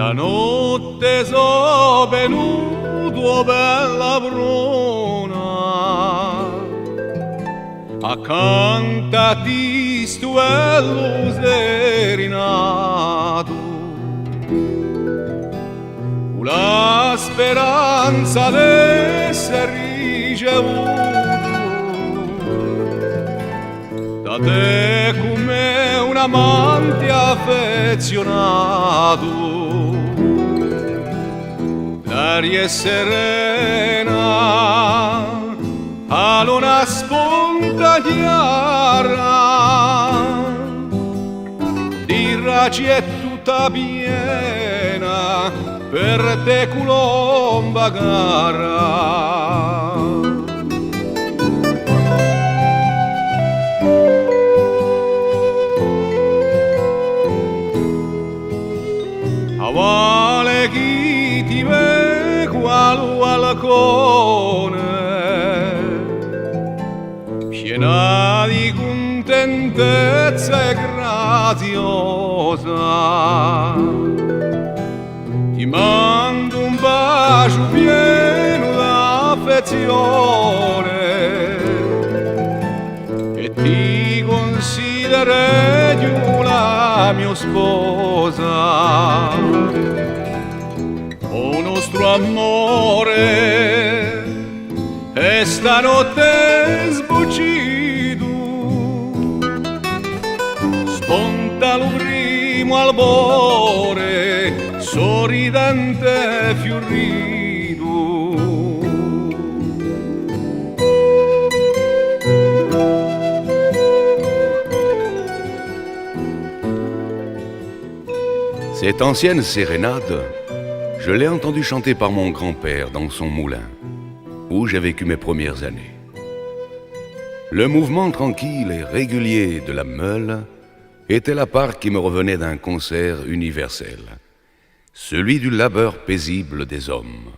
Stanotte so venuto bella bruna, accanto a ti stuello serinato, la speranza d'essere ricevuto da te come un amante affezionato. L'aria è serena, a luna spunta chiara, di raggi è tutta piena, per te colomba cara. Vale chi ti ve qual balcone, piena di contentezza e graziosa, ti mando un bacio pieno d'affezione e ti considererò la mia sposa. O nostro amore è stanotte sbucito, sponta lo primo albore, sorridente e fiorito. Cette ancienne sérénade, je l'ai entendue chanter par mon grand-père dans son moulin, où j'ai vécu mes premières années. Le mouvement tranquille et régulier de la meule était la part qui me revenait d'un concert universel, celui du labeur paisible des hommes.